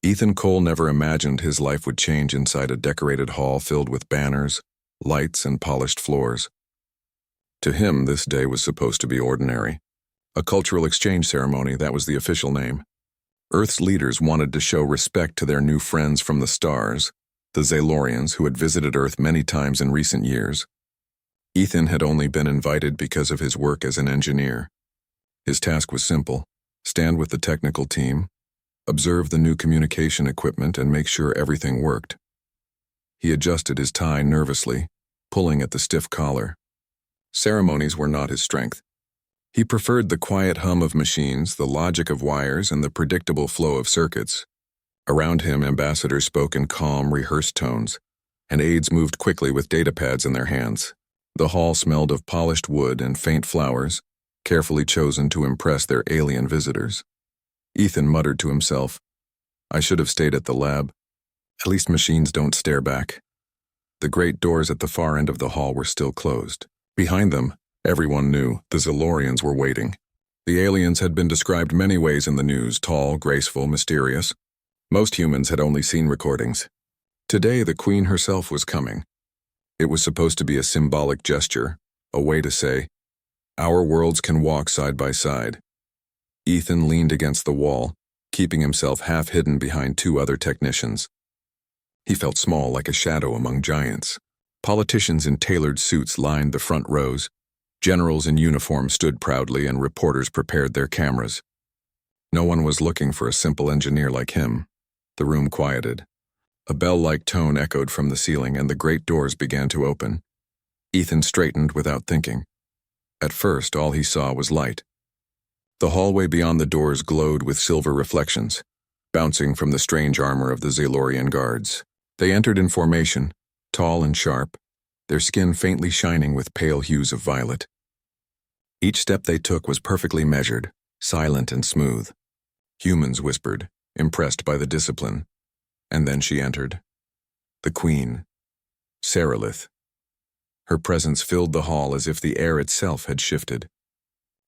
Ethan Cole never imagined his life would change inside a decorated hall filled with banners, lights, and polished floors. To him, this day was supposed to be ordinary. A cultural exchange ceremony, that was the official name. Earth's leaders wanted to show respect to their new friends from the stars, the Zaylorians, who had visited Earth many times in recent years. Ethan had only been invited because of his work as an engineer. His task was simple: stand with the technical team, observe the new communication equipment, and make sure everything worked. He adjusted his tie nervously, pulling at the stiff collar. Ceremonies were not his strength. He preferred the quiet hum of machines, the logic of wires, and the predictable flow of circuits. Around him, ambassadors spoke in calm, rehearsed tones, and aides moved quickly with datapads in their hands. The hall smelled of polished wood and faint flowers, carefully chosen to impress their alien visitors. Ethan muttered to himself, "I should have stayed at the lab. At least machines don't stare back." The great doors at the far end of the hall were still closed. Behind them, everyone knew the Zaylorians were waiting. The aliens had been described many ways in the news: tall, graceful, mysterious. Most humans had only seen recordings. Today, the Queen herself was coming. It was supposed to be a symbolic gesture, a way to say, "Our worlds can walk side by side." Ethan leaned against the wall, keeping himself half hidden behind two other technicians. He felt small, like a shadow among giants. Politicians in tailored suits lined the front rows. Generals in uniform stood proudly, and reporters prepared their cameras. No one was looking for a simple engineer like him. The room quieted. A bell-like tone echoed from the ceiling, and the great doors began to open. Ethan straightened without thinking. At first, all he saw was light. The hallway beyond the doors glowed with silver reflections, bouncing from the strange armor of the Zaylorian guards. They entered in formation, tall and sharp, their skin faintly shining with pale hues of violet. Each step they took was perfectly measured, silent and smooth. Humans whispered, impressed by the discipline. And then she entered. The Queen, Sarilith. Her presence filled the hall as if the air itself had shifted.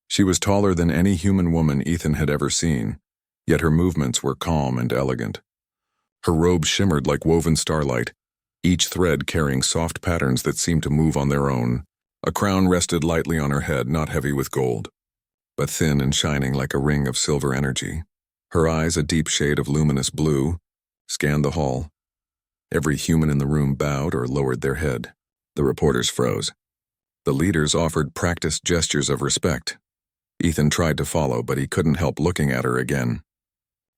She was taller than any human woman Ethan had ever seen, yet her movements were calm and elegant. Her robe shimmered like woven starlight, each thread carrying soft patterns that seemed to move on their own. A crown rested lightly on her head, not heavy with gold, but thin and shining like a ring of silver energy. Her eyes, a deep shade of luminous blue, scanned the hall. Every human in the room bowed or lowered their head. The reporters froze. The leaders offered practiced gestures of respect. Ethan tried to follow, but he couldn't help looking at her again.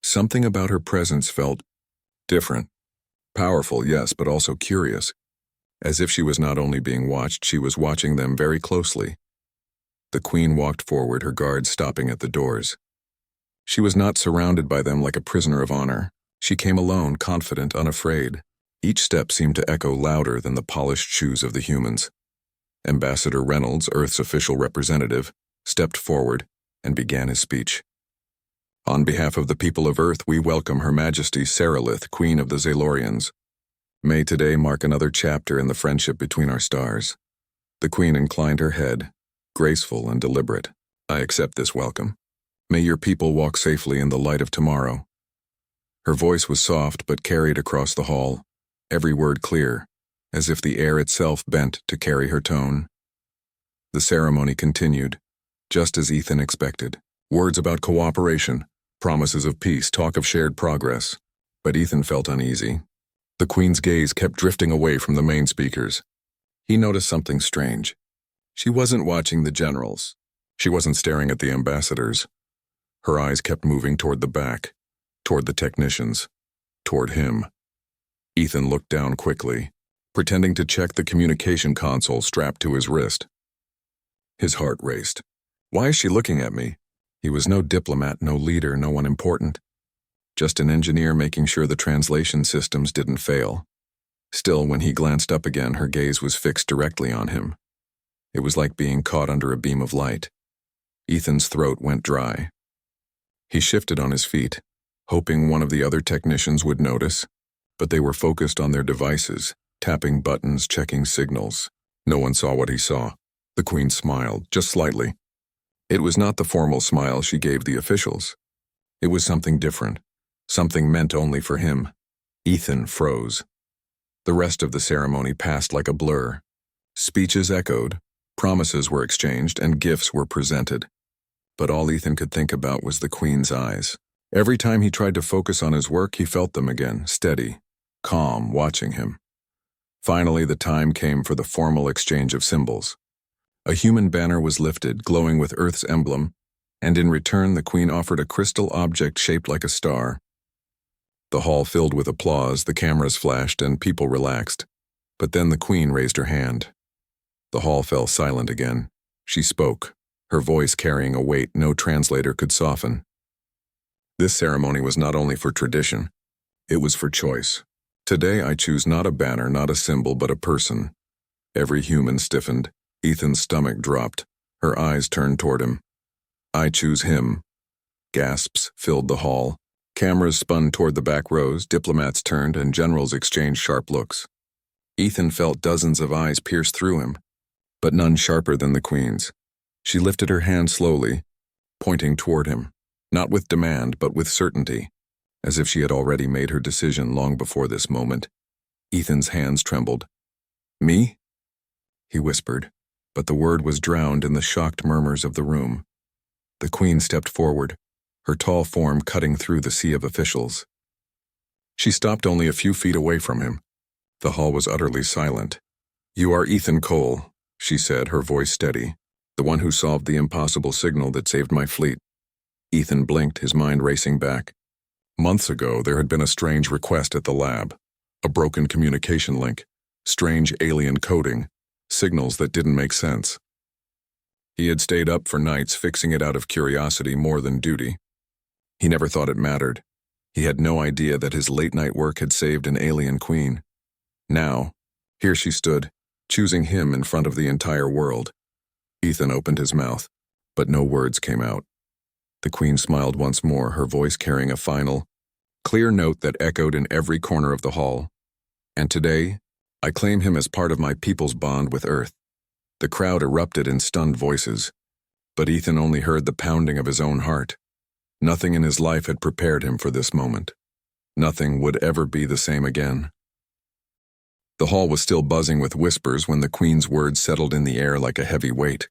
Something about her presence felt different. Powerful, yes, but also curious. As if she was not only being watched, she was watching them very closely. The Queen walked forward, her guards stopping at the doors. She was not surrounded by them like a prisoner of honor. She came alone, confident, unafraid. Each step seemed to echo louder than the polished shoes of the humans. Ambassador Reynolds, Earth's official representative, stepped forward and began his speech. "On behalf of the people of Earth, we welcome Her Majesty Sarilith, Queen of the Zaylorians. May today mark another chapter in the friendship between our stars." The Queen inclined her head, graceful and deliberate. "I accept this welcome. May your people walk safely in the light of tomorrow." Her voice was soft but carried across the hall, every word clear, as if the air itself bent to carry her tone. The ceremony continued, just as Ethan expected. Words about cooperation, promises of peace, talk of shared progress. But Ethan felt uneasy. The Queen's gaze kept drifting away from the main speakers. He noticed something strange. She wasn't watching the generals. She wasn't staring at the ambassadors. Her eyes kept moving toward the back, toward the technicians, toward him. Ethan looked down quickly, pretending to check the communication console strapped to his wrist. His heart raced. Why is she looking at me? He was no diplomat, no leader, no one important. Just an engineer making sure the translation systems didn't fail. Still, when he glanced up again, her gaze was fixed directly on him. It was like being caught under a beam of light. Ethan's throat went dry. He shifted on his feet, hoping one of the other technicians would notice, but they were focused on their devices, tapping buttons, checking signals. No one saw what he saw. The Queen smiled, just slightly. It was not the formal smile she gave the officials. It was something different, Something meant only for him. Ethan froze. The rest of the ceremony passed like a blur. Speeches echoed, promises were exchanged, and gifts were presented. But all Ethan could think about was the Queen's eyes. Every time he tried to focus on his work, he felt them again, steady, calm, watching him. Finally, the time came for the formal exchange of symbols. A human banner was lifted, glowing with Earth's emblem, and in return the Queen offered a crystal object shaped like a star. The hall filled with applause, the cameras flashed, and people relaxed. But then the Queen raised her hand. The hall fell silent again. She spoke, her voice carrying a weight no translator could soften. This ceremony was not only for tradition, it was for choice. Today I choose not a banner, not a symbol, but a person. Every human stiffened. Ethan's stomach dropped. Her eyes turned toward him. I choose him. Gasps filled the hall. Cameras spun toward the back rows, diplomats turned, and generals exchanged sharp looks. Ethan felt dozens of eyes pierce through him, but none sharper than the Queen's. She lifted her hand slowly, pointing toward him, not with demand, but with certainty, as if she had already made her decision long before this moment. Ethan's hands trembled. Me? He whispered, but the word was drowned in the shocked murmurs of the room. The Queen stepped forward, her tall form cutting through the sea of officials. She stopped only a few feet away from him. The hall was utterly silent. You are Ethan Cole, she said, her voice steady, the one who solved the impossible signal that saved my fleet. Ethan blinked, his mind racing back. Months ago, there had been a strange request at the lab. A broken communication link, strange alien coding, signals that didn't make sense. He had stayed up for nights fixing it out of curiosity more than duty. He never thought it mattered. He had no idea that his late-night work had saved an alien queen. Now, here she stood, choosing him in front of the entire world. Ethan opened his mouth, but no words came out. The Queen smiled once more, her voice carrying a final, clear note that echoed in every corner of the hall. And today, I claim him as part of my people's bond with Earth. The crowd erupted in stunned voices, but Ethan only heard the pounding of his own heart. Nothing in his life had prepared him for this moment. Nothing would ever be the same again. The hall was still buzzing with whispers when the Queen's words settled in the air like a heavy weight.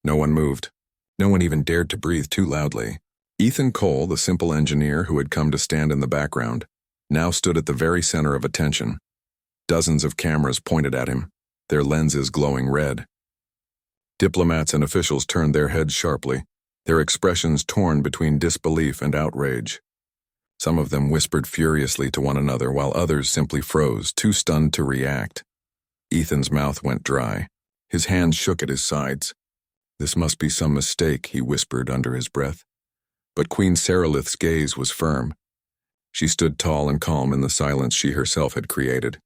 No one moved. No one even dared to breathe too loudly. Ethan Cole, the simple engineer who had come to stand in the background, now stood at the very center of attention. Dozens of cameras pointed at him, their lenses glowing red. Diplomats and officials turned their heads sharply, their expressions torn between disbelief and outrage. Some of them whispered furiously to one another, while others simply froze, too stunned to react. Ethan's mouth went dry. His hands shook at his sides. This must be some mistake, he whispered under his breath. But Queen Saralith's gaze was firm. She stood tall and calm in the silence she herself had created.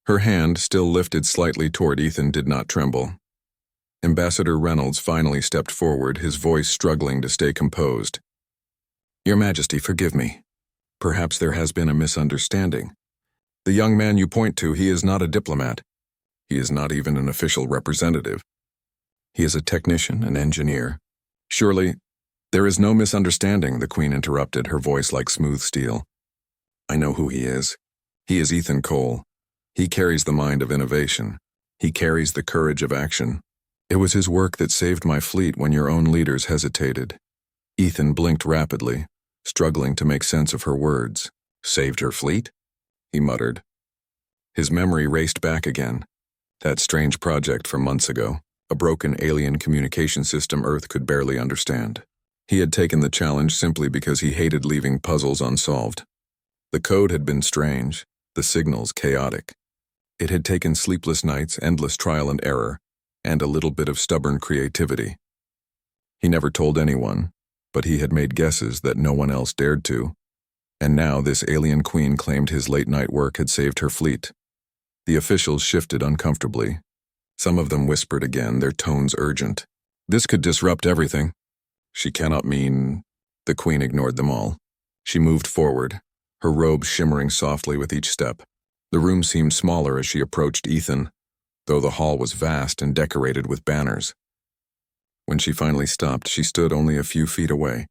Her hand, still lifted slightly toward Ethan, did not tremble. Ambassador Reynolds finally stepped forward, his voice struggling to stay composed. Your Majesty, forgive me. Perhaps there has been a misunderstanding. The young man you point to, he is not a diplomat. He is not even an official representative. He is a technician, an engineer. Surely, there is no misunderstanding, the Queen interrupted, her voice like smooth steel. I know who he is. He is Ethan Cole. He carries the mind of innovation. He carries the courage of action. It was his work that saved my fleet when your own leaders hesitated. Ethan blinked rapidly, struggling to make sense of her words. Saved her fleet? He muttered. His memory raced back again. That strange project from months ago, a broken alien communication system Earth could barely understand. He had taken the challenge simply because he hated leaving puzzles unsolved. The code had been strange, the signals chaotic. It had taken sleepless nights, endless trial and error, and a little bit of stubborn creativity. He never told anyone, but he had made guesses that no one else dared to. And now this alien queen claimed his late-night work had saved her fleet. The officials shifted uncomfortably. Some of them whispered again, their tones urgent. This could disrupt everything. She cannot mean... The Queen ignored them all. She moved forward, her robe shimmering softly with each step. The room seemed smaller as she approached Ethan, though the hall was vast and decorated with banners. When she finally stopped, she stood only a few feet away,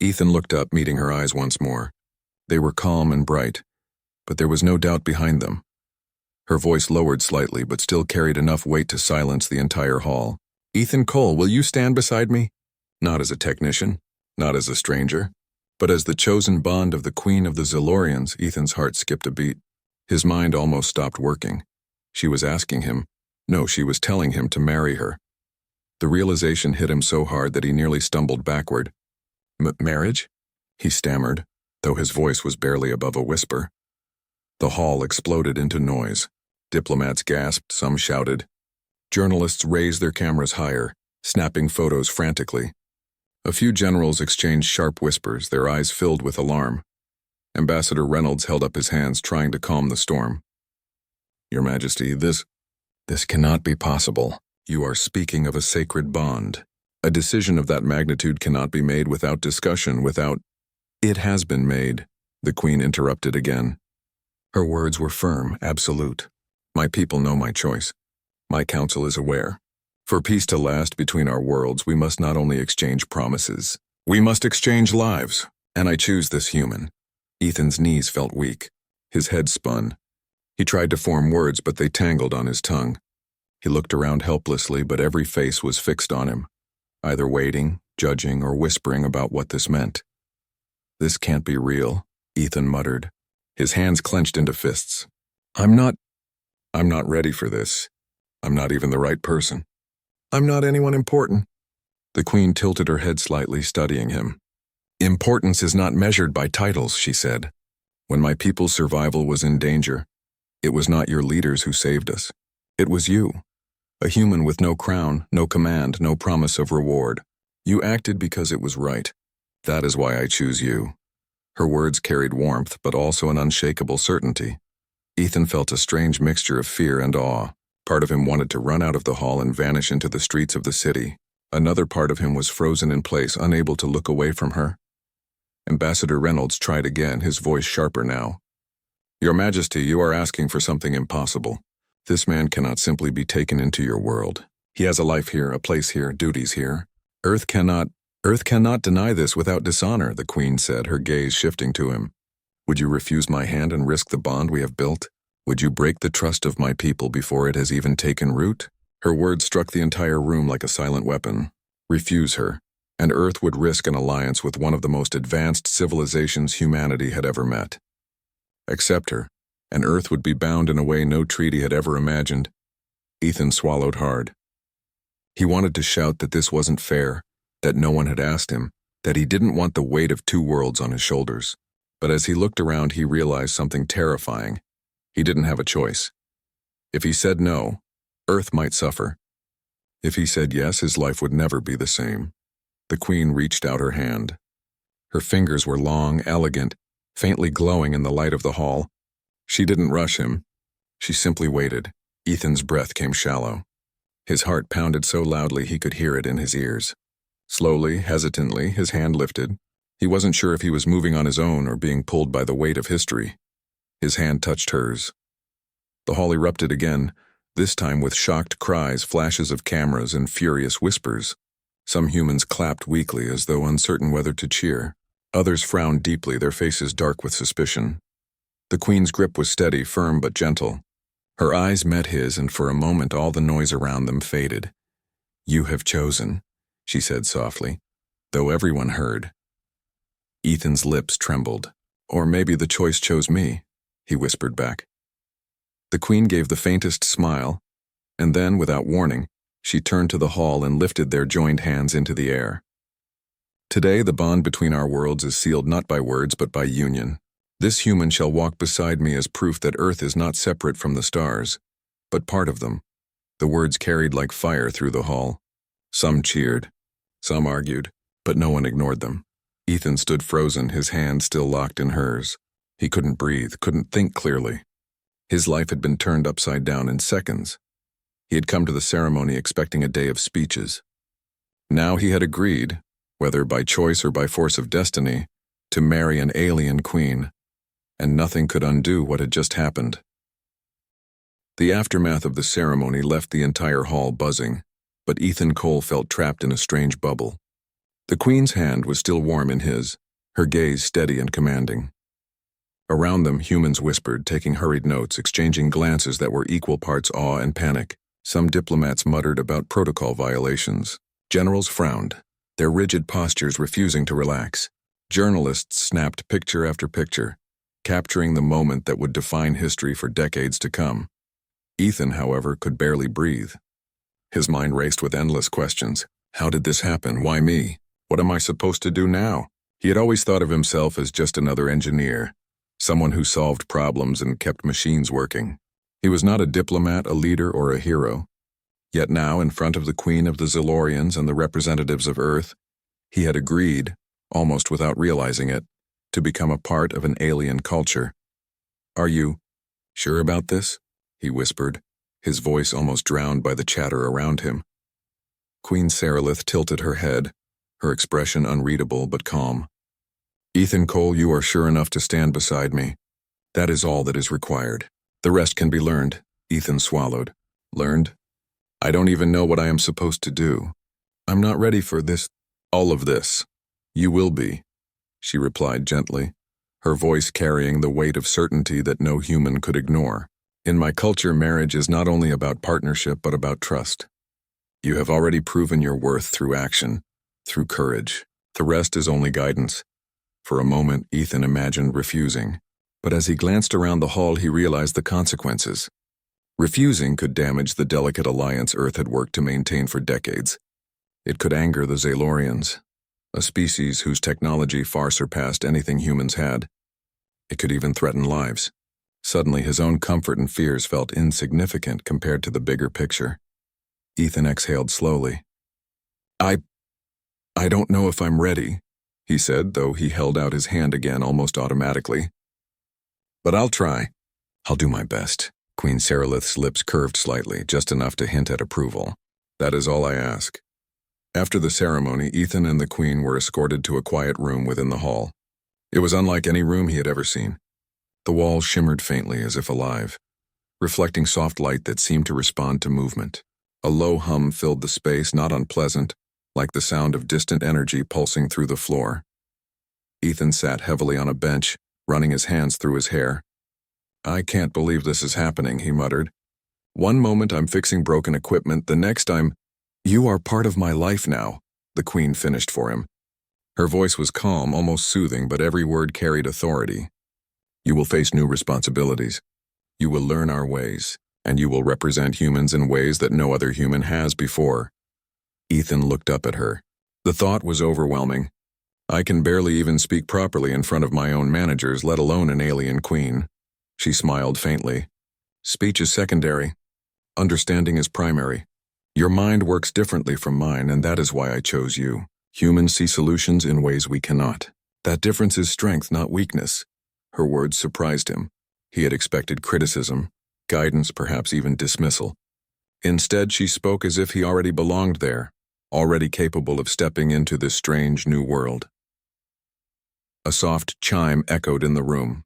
Ethan looked up, meeting her eyes once more. They were calm and bright, but there was no doubt behind them. Her voice lowered slightly, but still carried enough weight to silence the entire hall. "Ethan Cole, will you stand beside me? Not as a technician, not as a stranger, but as the chosen bond of the Queen of the Zilorians." Ethan's heart skipped a beat. His mind almost stopped working. She was asking him, no, she was telling him to marry her. The realization hit him so hard that he nearly stumbled backward. Marriage?" he stammered, though his voice was barely above a whisper. The hall exploded into noise. Diplomats gasped, some shouted. Journalists raised their cameras higher, snapping photos frantically. A few generals exchanged sharp whispers, their eyes filled with alarm. Ambassador Reynolds held up his hands, trying to calm the storm. "Your Majesty, this cannot be possible. You are speaking of a sacred bond. A decision of that magnitude cannot be made without discussion, without—" "It has been made," the Queen interrupted again. Her words were firm, absolute. "My people know my choice. My council is aware. For peace to last between our worlds, we must not only exchange promises, we must exchange lives, and I choose this human." Ethan's knees felt weak. His head spun. He tried to form words, but they tangled on his tongue. He looked around helplessly, but every face was fixed on him, either waiting, judging, or whispering about what this meant. "This can't be real," Ethan muttered. His hands clenched into fists. I'm not ready for this. I'm not even the right person. I'm not anyone important." The Queen tilted her head slightly, studying him. "Importance is not measured by titles," she said. "When my people's survival was in danger, it was not your leaders who saved us. It was you, a human with no crown, no command, no promise of reward. You acted because it was right. That is why I choose you." Her words carried warmth, but also an unshakable certainty. Ethan felt a strange mixture of fear and awe. Part of him wanted to run out of the hall and vanish into the streets of the city. Another part of him was frozen in place, unable to look away from her. Ambassador Reynolds tried again, his voice sharper now. "Your Majesty, you are asking for something impossible. This man cannot simply be taken into your world. He has a life here, a place here, duties here. Earth cannot deny this without dishonor," the Queen said, her gaze shifting to him. "Would you refuse my hand and risk the bond we have built? Would you break the trust of my people before it has even taken root?" Her words struck the entire room like a silent weapon. Refuse her, and Earth would risk an alliance with one of the most advanced civilizations humanity had ever met. Accept her, and Earth would be bound in a way no treaty had ever imagined. Ethan swallowed hard. He wanted to shout that this wasn't fair, that no one had asked him, that he didn't want the weight of two worlds on his shoulders. But as he looked around, he realized something terrifying. He didn't have a choice. If he said no, Earth might suffer. If he said yes, his life would never be the same. The Queen reached out her hand. Her fingers were long, elegant, faintly glowing in the light of the hall. She didn't rush him. She simply waited. Ethan's breath came shallow. His heart pounded so loudly he could hear it in his ears. Slowly, hesitantly, his hand lifted. He wasn't sure if he was moving on his own or being pulled by the weight of history. His hand touched hers. The hall erupted again, this time with shocked cries, flashes of cameras, and furious whispers. Some humans clapped weakly as though uncertain whether to cheer. Others frowned deeply, their faces dark with suspicion. The Queen's grip was steady, firm but gentle. Her eyes met his, and for a moment all the noise around them faded. "You have chosen," she said softly, though everyone heard. Ethan's lips trembled. "Or maybe the choice chose me," he whispered back. The Queen gave the faintest smile, and then, without warning, she turned to the hall and lifted their joined hands into the air. "Today, the bond between our worlds is sealed not by words but by union. This human shall walk beside me as proof that Earth is not separate from the stars, but part of them." The words carried like fire through the hall. Some cheered, some argued, but no one ignored them. Ethan stood frozen, his hand still locked in hers. He couldn't breathe, couldn't think clearly. His life had been turned upside down in seconds. He had come to the ceremony expecting a day of speeches. Now he had agreed, whether by choice or by force of destiny, to marry an alien queen, and nothing could undo what had just happened. The aftermath of the ceremony left the entire hall buzzing, but Ethan Cole felt trapped in a strange bubble. The Queen's hand was still warm in his, her gaze steady and commanding. Around them, humans whispered, taking hurried notes, exchanging glances that were equal parts awe and panic. Some diplomats muttered about protocol violations. Generals frowned, their rigid postures refusing to relax. Journalists snapped picture after picture, capturing the moment that would define history for decades to come. Ethan, however, could barely breathe. His mind raced with endless questions. How did this happen? Why me? What am I supposed to do now? He had always thought of himself as just another engineer, someone who solved problems and kept machines working. He was not a diplomat, a leader, or a hero. Yet now, in front of the Queen of the Zilorians and the representatives of Earth, he had agreed, almost without realizing it, to become a part of an alien culture. "Are you sure about this?" he whispered, his voice almost drowned by the chatter around him. Queen Saralith tilted her head, her expression unreadable but calm. "Ethan Cole, you are sure enough to stand beside me. That is all that is required. The rest can be learned." Ethan swallowed. "Learned? I don't even know what I am supposed to do. I'm not ready for this, all of this." "You will be," she replied gently, her voice carrying the weight of certainty that no human could ignore. "In my culture, marriage is not only about partnership but about trust. You have already proven your worth through action, through courage. The rest is only guidance." For a moment, Ethan imagined refusing, but as he glanced around the hall, he realized the consequences. Refusing could damage the delicate alliance Earth had worked to maintain for decades. It could anger the Zalorians, a species whose technology far surpassed anything humans had. It could even threaten lives. Suddenly, his own comfort and fears felt insignificant compared to the bigger picture. Ethan exhaled slowly. I don't know if I'm ready," he said, though he held out his hand again almost automatically. "But I'll try. I'll do my best." Queen Saralith's lips curved slightly, just enough to hint at approval. "That is all I ask." After the ceremony, Ethan and the Queen were escorted to a quiet room within the hall. It was unlike any room he had ever seen. The walls shimmered faintly as if alive, reflecting soft light that seemed to respond to movement. A low hum filled the space, not unpleasant, like the sound of distant energy pulsing through the floor. Ethan sat heavily on a bench, running his hands through his hair. "I can't believe this is happening," he muttered. "One moment I'm fixing broken equipment, the next I'm—" "You are part of my life now," the Queen finished for him. Her voice was calm, almost soothing, but every word carried authority. "You will face new responsibilities. You will learn our ways, and you will represent humans in ways that no other human has before." Ethan looked up at her. The thought was overwhelming. "I can barely even speak properly in front of my own managers, let alone an alien queen." She smiled faintly. "Speech is secondary. Understanding is primary. Your mind works differently from mine, and that is why I chose you. Humans see solutions in ways we cannot. That difference is strength, not weakness." Her words surprised him. He had expected criticism, guidance, perhaps even dismissal. Instead, she spoke as if he already belonged there, already capable of stepping into this strange new world. A soft chime echoed in the room.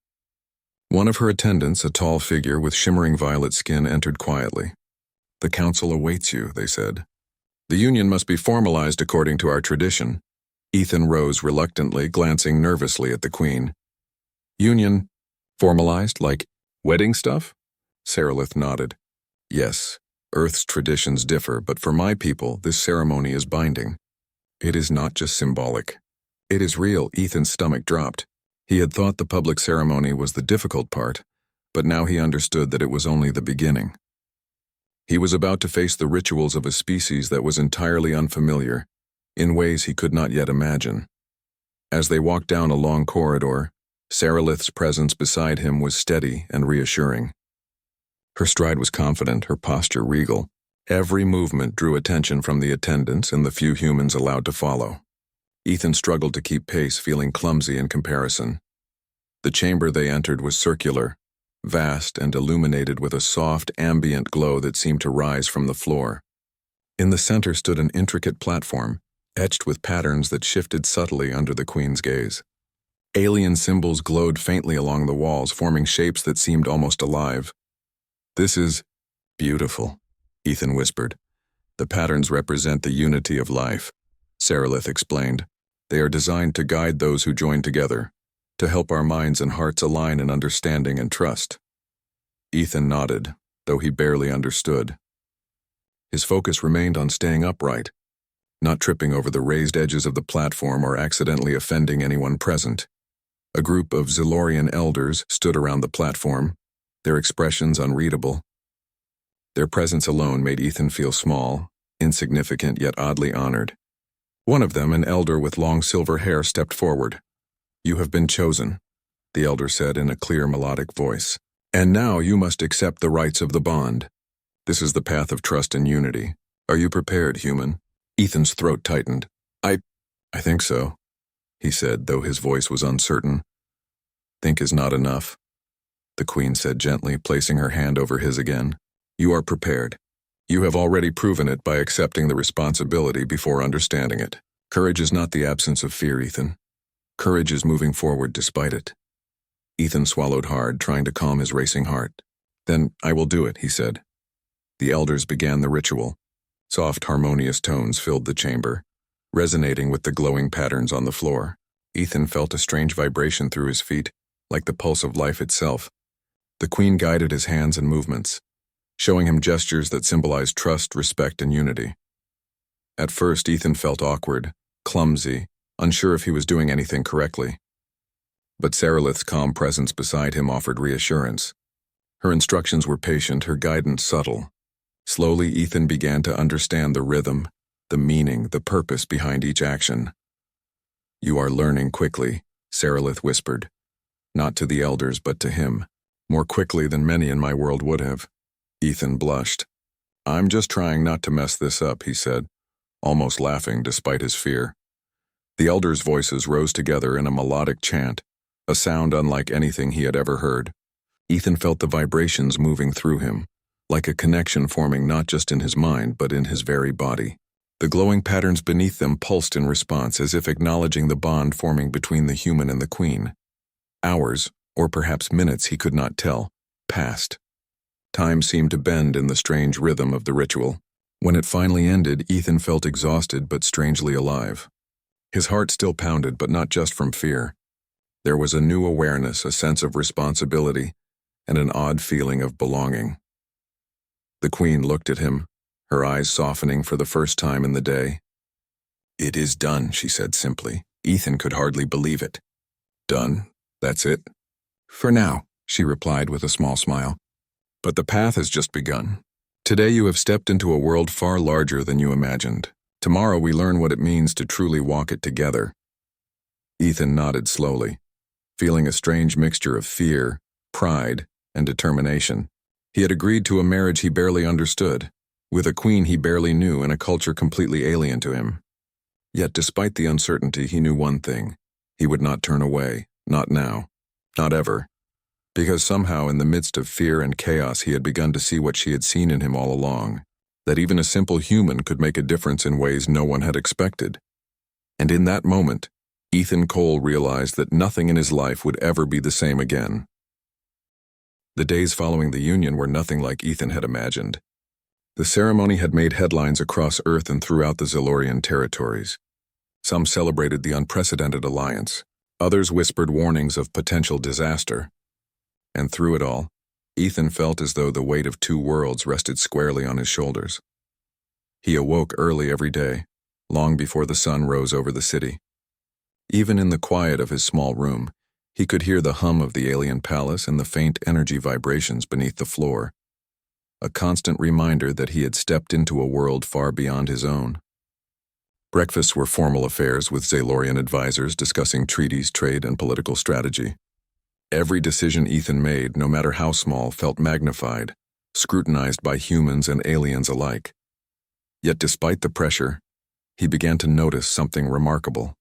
One of her attendants, a tall figure with shimmering violet skin, entered quietly. "The council awaits you," they said. "The union must be formalized according to our tradition." Ethan rose reluctantly, glancing nervously at the Queen. "Union? Formalized, like wedding stuff?" Saralith nodded. "Yes, Earth's traditions differ, but for my people, this ceremony is binding. It is not just symbolic. It is real." Ethan's stomach dropped. He had thought the public ceremony was the difficult part, but now he understood that it was only the beginning. He was about to face the rituals of a species that was entirely unfamiliar, in ways he could not yet imagine. As they walked down a long corridor, Saralith's presence beside him was steady and reassuring. Her stride was confident, her posture regal. Every movement drew attention from the attendants and the few humans allowed to follow. Ethan struggled to keep pace, feeling clumsy in comparison. The chamber they entered was circular, vast and illuminated with a soft, ambient glow that seemed to rise from the floor. In the center stood an intricate platform, etched with patterns that shifted subtly under the Queen's gaze. Alien symbols glowed faintly along the walls, forming shapes that seemed almost alive. "This is beautiful," Ethan whispered. "The patterns represent the unity of life. Sarilith explained. They are designed to guide those who join together, to help our minds and hearts align in understanding and trust. Ethan nodded, though he barely understood. His focus remained on staying upright, not tripping over the raised edges of the platform or accidentally offending anyone present. A group of Zilorian elders stood around the platform, their expressions unreadable. Their presence alone made Ethan feel small, insignificant yet oddly honored. One of them, an elder with long silver hair, stepped forward. "You have been chosen," the elder said in a clear melodic voice. "And now you must accept the rites of the bond. This is the path of trust and unity. Are you prepared, human?" Ethan's throat tightened. I think so," he said, though his voice was uncertain. "Think is not enough," the Queen said gently, placing her hand over his again. "You are prepared. You have already proven it by accepting the responsibility before understanding it. Courage is not the absence of fear, Ethan. Courage is moving forward despite it." Ethan swallowed hard, trying to calm his racing heart. "Then I will do it," he said. The elders began the ritual. Soft, harmonious tones filled the chamber, resonating with the glowing patterns on the floor. Ethan felt a strange vibration through his feet, like the pulse of life itself. The Queen guided his hands and movements, showing him gestures that symbolized trust, respect, and unity. At first, Ethan felt awkward, clumsy, unsure if he was doing anything correctly. But Sarilith's calm presence beside him offered reassurance. Her instructions were patient, her guidance subtle. Slowly, Ethan began to understand the rhythm, the meaning, the purpose behind each action. "You are learning quickly," Sarilith whispered. Not to the elders, but to him. "More quickly than many in my world would have." Ethan blushed. "I'm just trying not to mess this up," he said, almost laughing despite his fear. The elders' voices rose together in a melodic chant, a sound unlike anything he had ever heard. Ethan felt the vibrations moving through him, like a connection forming not just in his mind but in his very body. The glowing patterns beneath them pulsed in response, as if acknowledging the bond forming between the human and the Queen. Hours, or perhaps minutes, he could not tell, passed. Time seemed to bend in the strange rhythm of the ritual. When it finally ended, Ethan felt exhausted but strangely alive. His heart still pounded, but not just from fear. There was a new awareness, a sense of responsibility, and an odd feeling of belonging. The Queen looked at him, her eyes softening for the first time in the day. "It is done," she said simply. Ethan could hardly believe it. "Done? That's it?" "For now," she replied with a small smile. "But the path has just begun. Today you have stepped into a world far larger than you imagined. Tomorrow we learn what it means to truly walk it together." Ethan nodded slowly, feeling a strange mixture of fear, pride, and determination. He had agreed to a marriage he barely understood, with a queen he barely knew and a culture completely alien to him. Yet despite the uncertainty, he knew one thing. He would not turn away, not now, not ever. Because somehow in the midst of fear and chaos he had begun to see what she had seen in him all along, that even a simple human could make a difference in ways no one had expected. And in that moment, Ethan Cole realized that nothing in his life would ever be the same again. The days following the union were nothing like Ethan had imagined. The ceremony had made headlines across Earth and throughout the Zilorian territories. Some celebrated the unprecedented alliance, others whispered warnings of potential disaster. And through it all, Ethan felt as though the weight of two worlds rested squarely on his shoulders. He awoke early every day, long before the sun rose over the city. Even in the quiet of his small room, he could hear the hum of the alien palace and the faint energy vibrations beneath the floor, a constant reminder that he had stepped into a world far beyond his own. Breakfasts were formal affairs with Zalorian advisors discussing treaties, trade, and political strategy. Every decision Ethan made, no matter how small, felt magnified, scrutinized by humans and aliens alike. Yet despite the pressure, he began to notice something remarkable.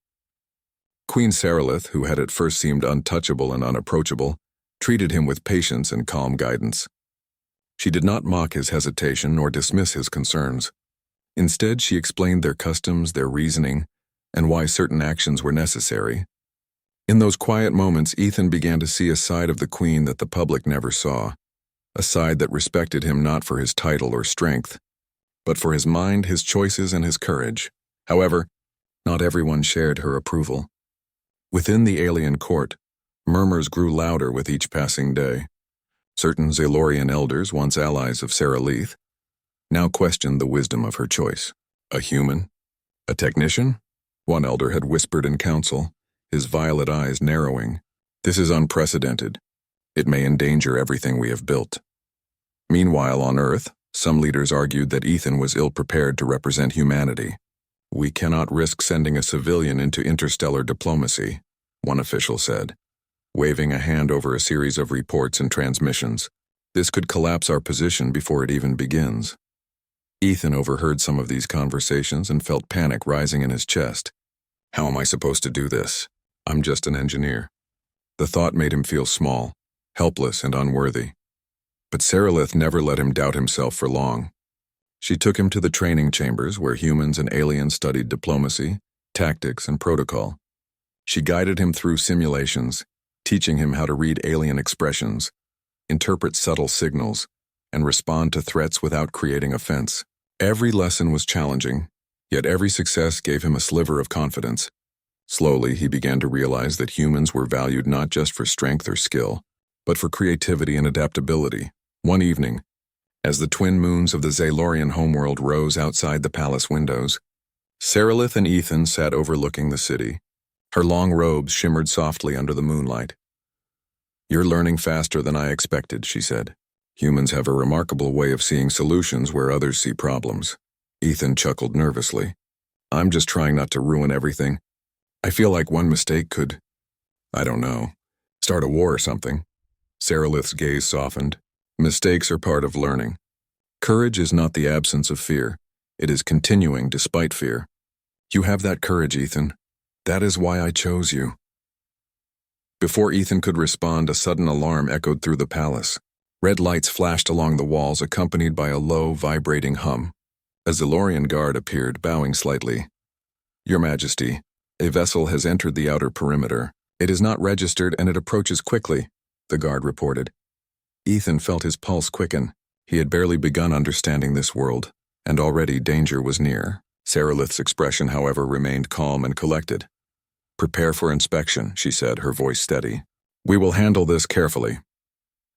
Queen Sarilith, who had at first seemed untouchable and unapproachable, treated him with patience and calm guidance. She did not mock his hesitation nor dismiss his concerns. Instead, she explained their customs, their reasoning, and why certain actions were necessary. In those quiet moments, Ethan began to see a side of the Queen that the public never saw, a side that respected him not for his title or strength, but for his mind, his choices, and his courage. However, Not everyone shared her approval. Within the alien court, murmurs grew louder with each passing day. Certain Zaylorian elders, once allies of Sarah Leith, now questioned the wisdom of her choice. A human? A technician? One elder had whispered in council, his violet eyes narrowing. This is unprecedented. It may endanger everything we have built. Meanwhile, on Earth, some leaders argued that Ethan was ill-prepared to represent humanity. We cannot risk sending a civilian into interstellar diplomacy, one official said, waving a hand over a series of reports and transmissions. This could collapse our position before it even begins. Ethan overheard some of these conversations and felt panic rising in his chest. How am I supposed to do this? I'm just an engineer. The thought made him feel small, helpless, and unworthy. But Saralith never let him doubt himself for long. She took him to the training chambers where humans and aliens studied diplomacy, tactics, and protocol. She guided him through simulations, teaching him how to read alien expressions, interpret subtle signals, and respond to threats without creating offense. Every lesson was challenging, yet every success gave him a sliver of confidence. Slowly, he began to realize that humans were valued not just for strength or skill, but for creativity and adaptability. One evening, as the twin moons of the Zaylorian homeworld rose outside the palace windows, Saralith and Ethan sat overlooking the city. Her long robes shimmered softly under the moonlight. You're learning faster than I expected, she said. Humans have a remarkable way of seeing solutions where others see problems. Ethan chuckled nervously. I'm just trying not to ruin everything. I feel like one mistake could, I don't know, start a war or something. Saralith's gaze softened. Mistakes are part of learning. Courage is not the absence of fear. It is continuing despite fear. You have that courage, Ethan. That is why I chose you. Before Ethan could respond, a sudden alarm echoed through the palace. Red lights flashed along the walls, accompanied by a low, vibrating hum. A Zaylorian guard appeared, bowing slightly. Your Majesty, a vessel has entered the outer perimeter. It is not registered and it approaches quickly, the guard reported. Ethan felt his pulse quicken. He had barely begun understanding this world, and already danger was near. Saralith's expression, however, remained calm and collected. Prepare for inspection, she said, her voice steady. We will handle this carefully.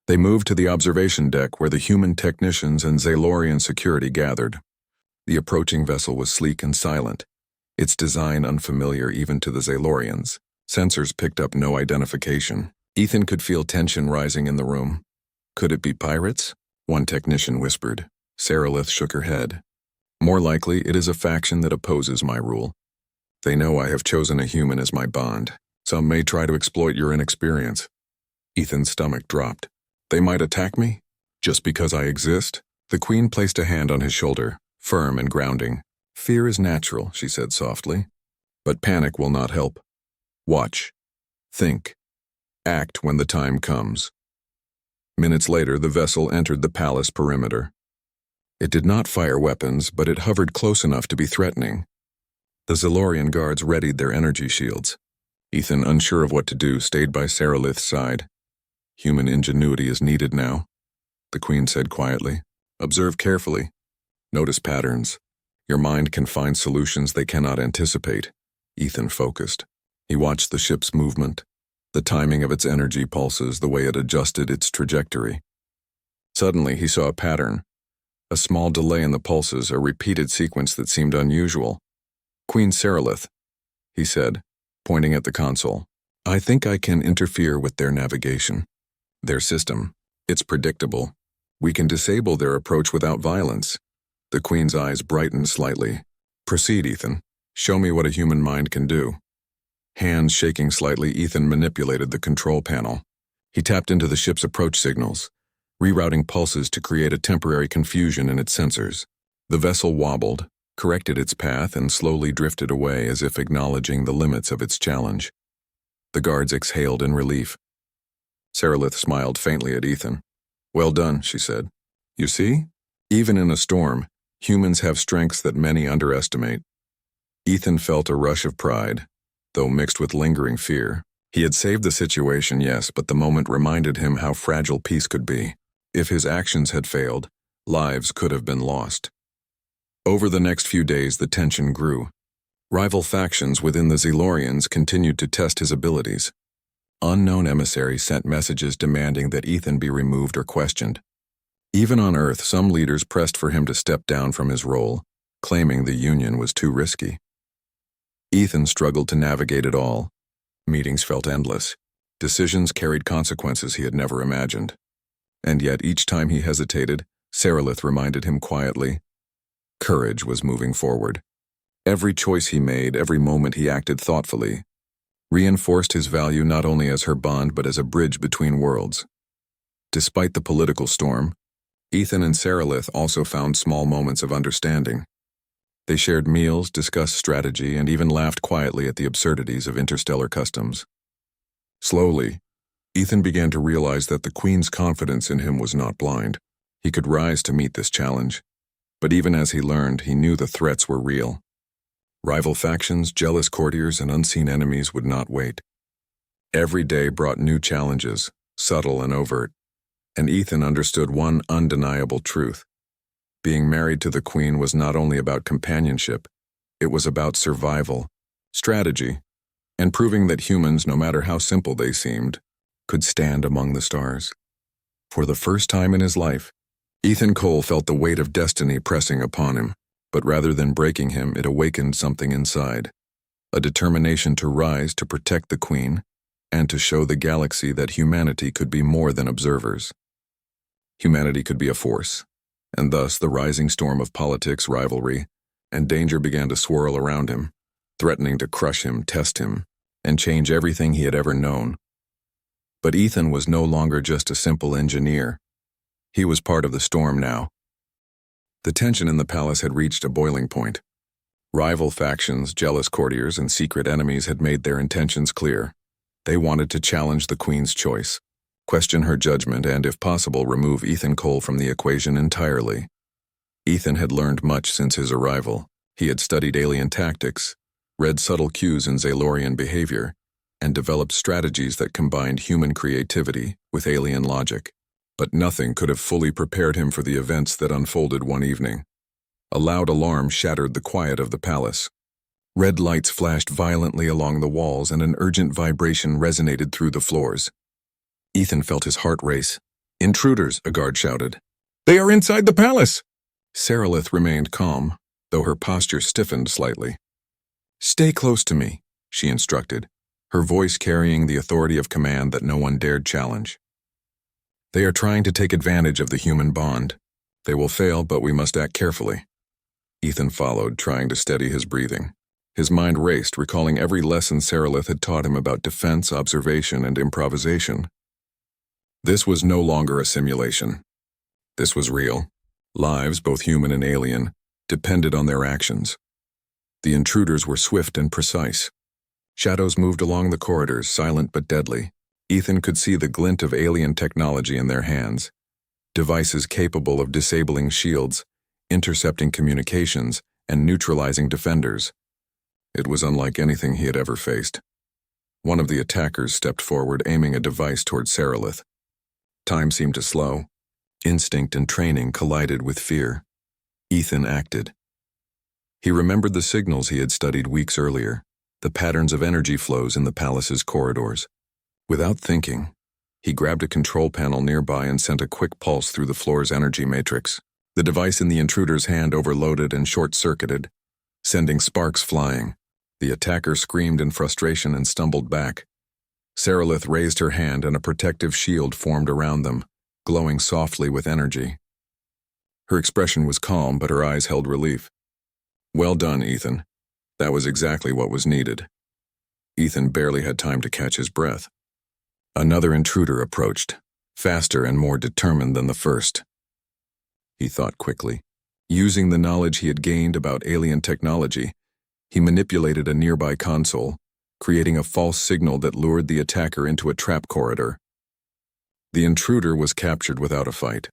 They moved to the observation deck where the human technicians and Zaylorian security gathered. The approaching vessel was sleek and silent, its design unfamiliar even to the Zaylorians. Sensors picked up no identification. Ethan could feel tension rising in the room. Could it be pirates? One technician whispered. Saralith shook her head. More likely, it is a faction that opposes my rule. They know I have chosen a human as my bond. Some may try to exploit your inexperience. Ethan's stomach dropped. They might attack me? Just because I exist? The Queen placed a hand on his shoulder, firm and grounding. Fear is natural, she said softly. But panic will not help. Watch. Think. Act when the time comes. Minutes later, the vessel entered the palace perimeter. It did not fire weapons, but it hovered close enough to be threatening. The Zaylorian guards readied their energy shields. Ethan, unsure of what to do, stayed by Saralith's side. Human ingenuity is needed now, the Queen said quietly. Observe carefully. Notice patterns. Your mind can find solutions they cannot anticipate. Ethan focused. He watched the ship's movement, the timing of its energy pulses, the way it adjusted its trajectory. Suddenly, he saw a pattern. A small delay in the pulses, a repeated sequence that seemed unusual. Queen Saralith, he said, pointing at the console. I think I can interfere with their navigation. Their system. It's predictable. We can disable their approach without violence. The Queen's eyes brightened slightly. Proceed, Ethan. Show me what a human mind can do. Hands shaking slightly, Ethan manipulated the control panel. He tapped into the ship's approach signals, rerouting pulses to create a temporary confusion in its sensors. The vessel wobbled, corrected its path, and slowly drifted away as if acknowledging the limits of its challenge. The guards exhaled in relief. Saralith smiled faintly at Ethan. Well done, she said. You see? Even in a storm, humans have strengths that many underestimate. Ethan felt a rush of pride, though mixed with lingering fear. He had saved the situation, yes, but the moment reminded him how fragile peace could be. If his actions had failed, lives could have been lost. Over the next few days, the tension grew. Rival factions within the Zelorians continued to test his abilities. Unknown emissaries sent messages demanding that Ethan be removed or questioned. Even on Earth, some leaders pressed for him to step down from his role, claiming the Union was too risky. Ethan struggled to navigate it all. Meetings felt endless. Decisions carried consequences he had never imagined. And yet each time he hesitated, Sarilith reminded him quietly, courage was moving forward. Every choice he made, every moment he acted thoughtfully, reinforced his value not only as her bond but as a bridge between worlds. Despite the political storm, Ethan and Sarilith also found small moments of understanding. They shared meals, discussed strategy, and even laughed quietly at the absurdities of interstellar customs. Slowly, Ethan began to realize that the Queen's confidence in him was not blind. He could rise to meet this challenge. But even as he learned, he knew the threats were real. Rival factions, jealous courtiers, and unseen enemies would not wait. Every day brought new challenges, subtle and overt, and Ethan understood one undeniable truth. Being married to the Queen was not only about companionship, it was about survival, strategy, and proving that humans, no matter how simple they seemed, could stand among the stars. For the first time in his life, Ethan Cole felt the weight of destiny pressing upon him, but rather than breaking him, it awakened something inside. A determination to rise to protect the Queen, and to show the galaxy that humanity could be more than observers. Humanity could be a force, and thus the rising storm of politics, rivalry, and danger began to swirl around him, threatening to crush him, test him, and change everything he had ever known. But Ethan was no longer just a simple engineer. He was part of the storm now. The tension in the palace had reached a boiling point. Rival factions, jealous courtiers, and secret enemies had made their intentions clear. They wanted to challenge the Queen's choice, question her judgment, and, if possible, remove Ethan Cole from the equation entirely. Ethan had learned much since his arrival. He had studied alien tactics, read subtle cues in Zelorian behavior, and developed strategies that combined human creativity with alien logic. But nothing could have fully prepared him for the events that unfolded one evening. A loud alarm shattered the quiet of the palace. Red lights flashed violently along the walls, and an urgent vibration resonated through the floors. Ethan felt his heart race. "Intruders," a guard shouted. "They are inside the palace!" Sarilith remained calm, though her posture stiffened slightly. "Stay close to me," she instructed, her voice carrying the authority of command that no one dared challenge. "They are trying to take advantage of the human bond. They will fail, but we must act carefully." Ethan followed, trying to steady his breathing. His mind raced, recalling every lesson Sarilith had taught him about defense, observation, and improvisation. This was no longer a simulation. This was real. Lives, both human and alien, depended on their actions. The intruders were swift and precise. Shadows moved along the corridors, silent but deadly. Ethan could see the glint of alien technology in their hands, devices capable of disabling shields, intercepting communications, and neutralizing defenders. It was unlike anything he had ever faced. One of the attackers stepped forward, aiming a device toward Sarilith. Time seemed to slow. Instinct and training collided with fear. Ethan acted. He remembered the signals he had studied weeks earlier, the patterns of energy flows in the palace's corridors. Without thinking, he grabbed a control panel nearby and sent a quick pulse through the floor's energy matrix. The device in the intruder's hand overloaded and short-circuited, sending sparks flying. The attacker screamed in frustration and stumbled back. Sarilith raised her hand and a protective shield formed around them, glowing softly with energy. Her expression was calm, but her eyes held relief. "Well done, Ethan. That was exactly what was needed." Ethan barely had time to catch his breath. Another intruder approached, faster and more determined than the first. He thought quickly. Using the knowledge he had gained about alien technology, he manipulated a nearby console, creating a false signal that lured the attacker into a trap corridor. The intruder was captured without a fight.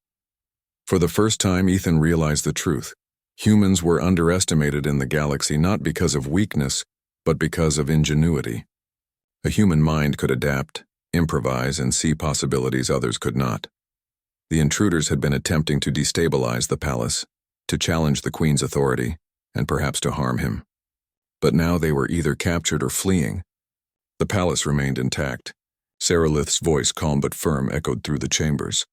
For the first time, Ethan realized the truth. Humans were underestimated in the galaxy not because of weakness, but because of ingenuity. A human mind could adapt, improvise, and see possibilities others could not. The intruders had been attempting to destabilize the palace, to challenge the Queen's authority, and perhaps to harm him. but now they were either captured or fleeing. The palace remained intact. Saralith's voice, calm but firm, echoed through the chambers.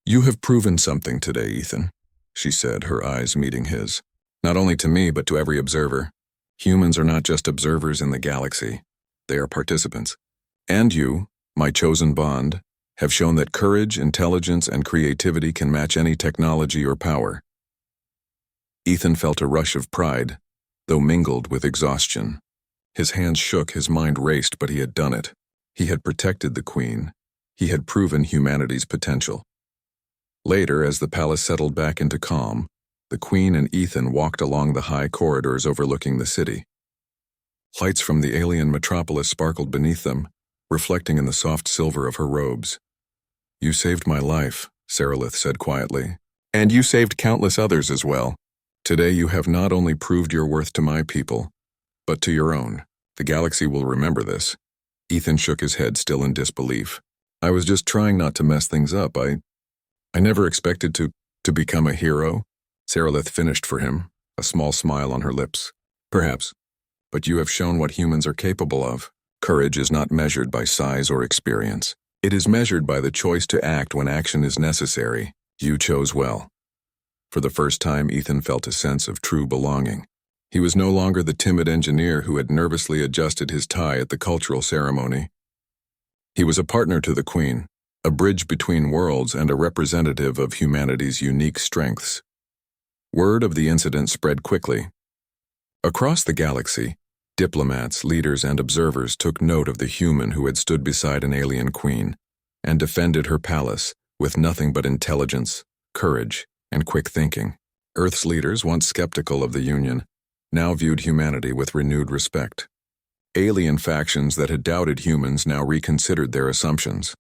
"You have proven something today, Ethan," she said, her eyes meeting his. "Not only to me, but to every observer. Humans are not just observers in the galaxy. They are participants. And you, my chosen bond, have shown that courage, intelligence, and creativity can match any technology or power." Ethan felt a rush of pride, though mingled with exhaustion. His hands shook, his mind raced, but he had done it. He had protected the Queen. He had proven humanity's potential. Later, as the palace settled back into calm, the Queen and Ethan walked along the high corridors overlooking the city. Lights from the alien metropolis sparkled beneath them, reflecting in the soft silver of her robes. "You saved my life," Saralith said quietly. "And you saved countless others as well. Today you have not only proved your worth to my people, but to your own. The galaxy will remember this." Ethan shook his head, still in disbelief. "I was just trying not to mess things up. I never expected to become a hero." Saralith finished for him, a small smile on her lips. "Perhaps, but you have shown what humans are capable of. Courage is not measured by size or experience. It is measured by the choice to act when action is necessary. You chose well." For the first time, Ethan felt a sense of true belonging. He was no longer the timid engineer who had nervously adjusted his tie at the cultural ceremony. He was a partner to the Queen, a bridge between worlds and a representative of humanity's unique strengths. Word of the incident spread quickly. Across the galaxy, diplomats, leaders, and observers took note of the human who had stood beside an alien queen and defended her palace with nothing but intelligence, courage, and quick thinking. Earth's leaders, once skeptical of the Union, now viewed humanity with renewed respect. Alien factions that had doubted humans now reconsidered their assumptions.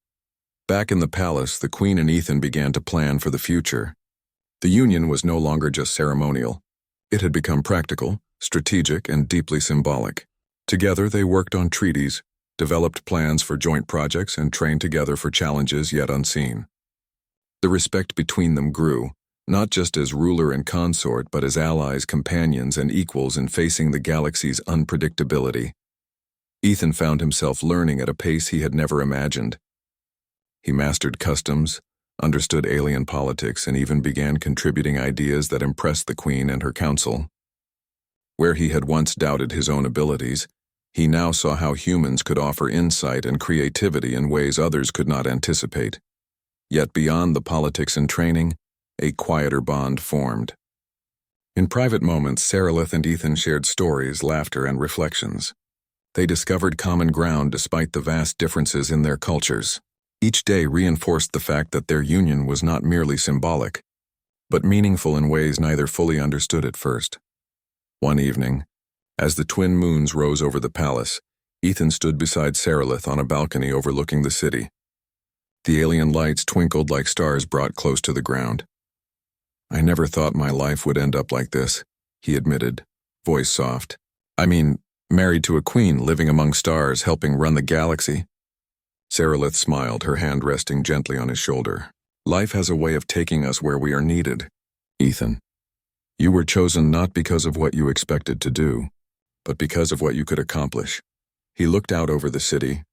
Back in the palace, the Queen and Ethan began to plan for the future. The union was no longer just ceremonial. It had become practical, strategic, and deeply symbolic. Together they worked on treaties, developed plans for joint projects, and trained together for challenges yet unseen. The respect between them grew, not just as ruler and consort, but as allies, companions, and equals in facing the galaxy's unpredictability. Ethan found himself learning at a pace he had never imagined. He mastered customs, understood alien politics, and even began contributing ideas that impressed the Queen and her council. Where he had once doubted his own abilities, he now saw how humans could offer insight and creativity in ways others could not anticipate. Yet beyond the politics and training, a quieter bond formed. In private moments, Saralith and Ethan shared stories, laughter, and reflections. They discovered common ground despite the vast differences in their cultures. Each day reinforced the fact that their union was not merely symbolic, but meaningful in ways neither fully understood at first. One evening, as the twin moons rose over the palace, Ethan stood beside Saralith on a balcony overlooking the city. The alien lights twinkled like stars brought close to the ground. "I never thought my life would end up like this," he admitted, voice soft. Married to a queen, living among stars, helping run the galaxy." Saralith smiled, her hand resting gently on his shoulder. "Life has a way of taking us where we are needed, Ethan. You were chosen not because of what you expected to do, but because of what you could accomplish." He looked out over the city,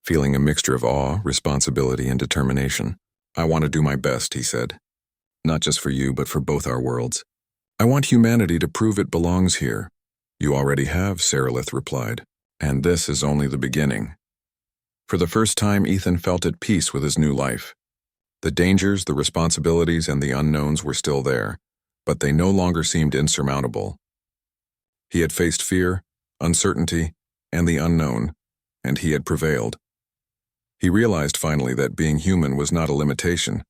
feeling a mixture of awe, responsibility, and determination. "I want to do my best," he said. "Not just for you, but for both our worlds. I want humanity to prove it belongs here." "You already have," Saralith replied, "and this is only the beginning." For the first time, Ethan felt at peace with his new life. The dangers, the responsibilities, and the unknowns were still there, but they no longer seemed insurmountable. He had faced fear, uncertainty, and the unknown, and he had prevailed. He realized finally that being human was not a limitation.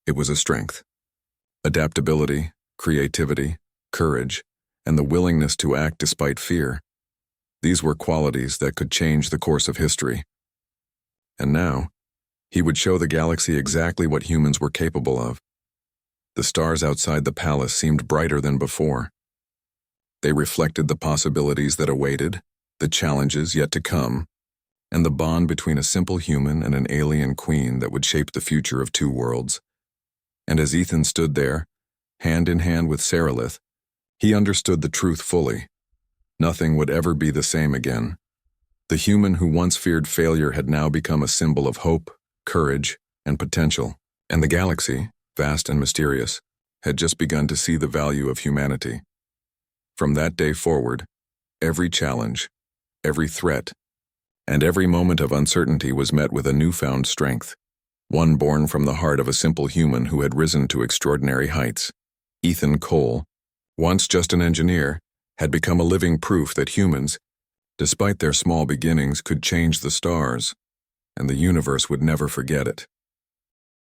It was a strength. Adaptability, creativity, courage, and the willingness to act despite fear. These were qualities that could change the course of history. And now, he would show the galaxy exactly what humans were capable of. The stars outside the palace seemed brighter than before. They reflected the possibilities that awaited, the challenges yet to come, and the bond between a simple human and an alien queen that would shape the future of two worlds. And as Ethan stood there, hand in hand with Saralith, he understood the truth fully. Nothing would ever be the same again. The human who once feared failure had now become a symbol of hope, courage, and potential, and the galaxy, vast and mysterious, had just begun to see the value of humanity. From that day forward, every challenge, every threat, and every moment of uncertainty was met with a newfound strength, one born from the heart of a simple human who had risen to extraordinary heights. Ethan Cole, once just an engineer, had become a living proof that humans, despite their small beginnings, could change the stars, and the universe would never forget it.